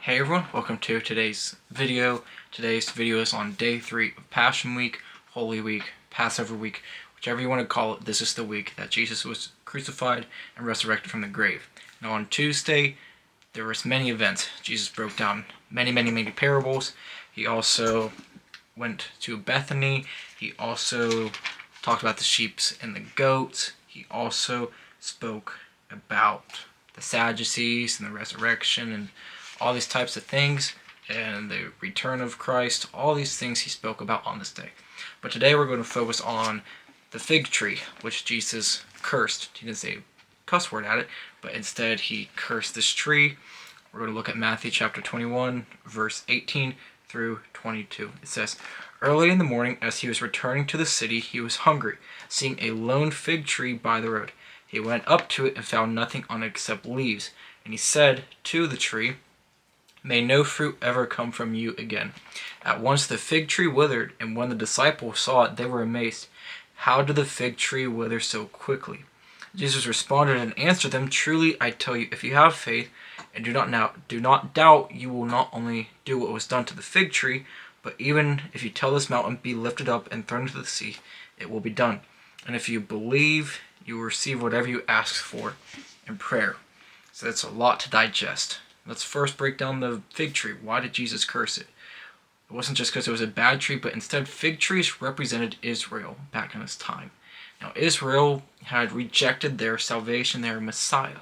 Hey everyone, welcome to today's video. Today's video is on day 3 of Passion Week, Holy Week, Passover Week, whichever you want to call it. This is the week that Jesus was crucified and resurrected from the grave. Now on Tuesday, there was many events. Jesus broke down many parables. He also went to Bethany. He also talked about the sheep and the goats. He also spoke about the Sadducees and the resurrection and all these types of things, and the return of Christ, all these things he spoke about on this day. But today we're going to focus on the fig tree, which Jesus cursed. He didn't say a cuss word at it, but instead he cursed this tree. We're going to look at Matthew chapter 21, verse 18 through 22. It says, "Early in the morning, as he was returning to the city, he was hungry. Seeing a lone fig tree by the road, he went up to it and found nothing on it except leaves. And he said to the tree, 'May no fruit ever come from you again.' At once the fig tree withered, and when the disciples saw it, they were amazed. 'How did the fig tree wither so quickly?' Jesus responded and answered them, 'Truly I tell you, if you have faith and do not doubt, you will not only do what was done to the fig tree, but even if you tell this mountain, be lifted up and thrown into the sea, it will be done. And if you believe, you will receive whatever you ask for in prayer.'" So that's a lot to digest. Let's first break down the fig tree. Why did Jesus curse it? It wasn't just because it was a bad tree, but instead fig trees represented Israel back in his time. Now Israel had rejected their salvation, their Messiah,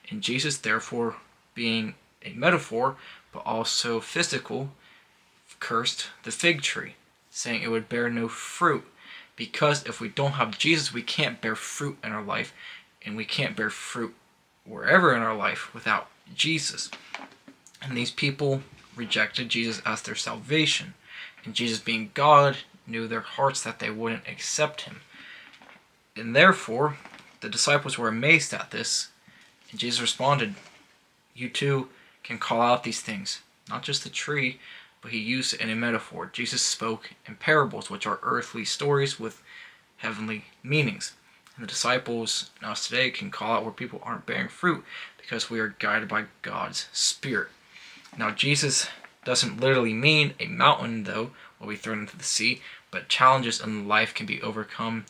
and Jesus, therefore, being a metaphor, but also physical, cursed the fig tree, saying it would bear no fruit. Because if we don't have Jesus, we can't bear fruit in our life, and we can't bear fruit wherever in our life without Jesus. And these people rejected Jesus as their salvation. And Jesus, being God, knew their hearts that they wouldn't accept him. And therefore, the disciples were amazed at this. And Jesus responded, "You too can call out these things." Not just the tree, but he used it in a metaphor. Jesus spoke in parables, which are earthly stories with heavenly meanings. And the disciples and us today can call out where people aren't bearing fruit because we are guided by God's Spirit. Now, Jesus doesn't literally mean a mountain, though, will be thrown into the sea, but challenges in life can be overcome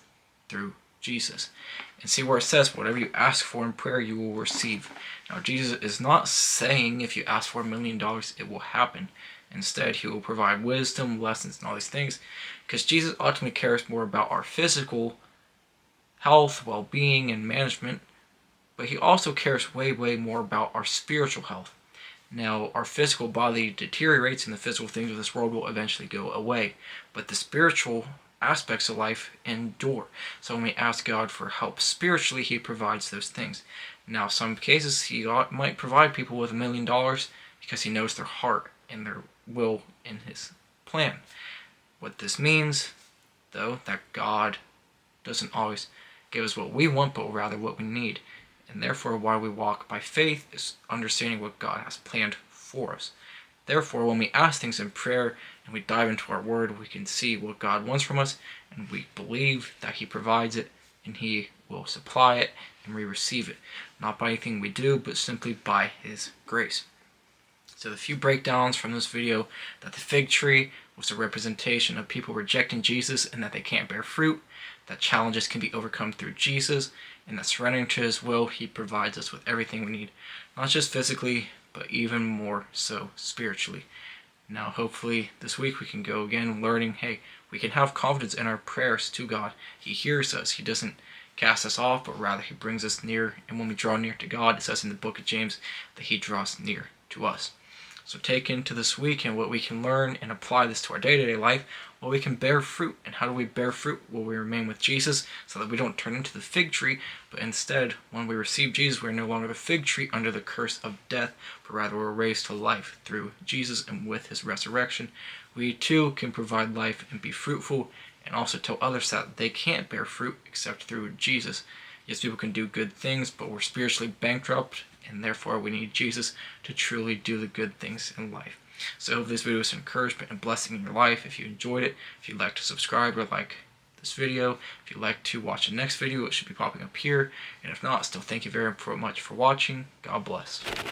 through Jesus. And see where it says, whatever you ask for in prayer, you will receive. Now, Jesus is not saying if you ask for $1 million, it will happen. Instead, he will provide wisdom, lessons, and all these things, because Jesus ultimately cares more about our physical health, well-being, and management, but he also cares way more about our spiritual health. Now, our physical body deteriorates and the physical things of this world will eventually go away, but the spiritual aspects of life endure. So when we ask God for help spiritually, he provides those things. Now, some cases he might provide people with $1 million because he knows their heart and their will in his plan. What this means, though, that God doesn't always give us what we want, but rather what we need. And therefore, why we walk by faith is understanding what God has planned for us. Therefore, when we ask things in prayer and we dive into our word, we can see what God wants from us, and we believe that he provides it, and he will supply it, and we receive it. Not by anything we do, but simply by his grace. So the few breakdowns from this video, that the fig tree was a representation of people rejecting Jesus and that they can't bear fruit, that challenges can be overcome through Jesus, and that surrendering to his will, he provides us with everything we need, not just physically, but even more so spiritually. Now, hopefully this week we can go again learning, hey, we can have confidence in our prayers to God. He hears us. He doesn't cast us off, but rather he brings us near. And when we draw near to God, it says in the book of James that he draws near to us. So take into this week and what we can learn and apply this to our day-to-day life. Well, we can bear fruit. And how do we bear fruit? Well, we remain with Jesus so that we don't turn into the fig tree, but instead, when we receive Jesus, we're no longer the fig tree under the curse of death, but rather we're raised to life through Jesus, and with his resurrection, we too can provide life and be fruitful, and also tell others that they can't bear fruit except through Jesus. Yes, people can do good things, but we're spiritually bankrupt, and therefore we need Jesus to truly do the good things in life. So I hope this video was an encouragement and blessing in your life. If you enjoyed it, if you'd like to subscribe or like this video, if you'd like to watch the next video, it should be popping up here. And if not, still thank you very much for watching. God bless.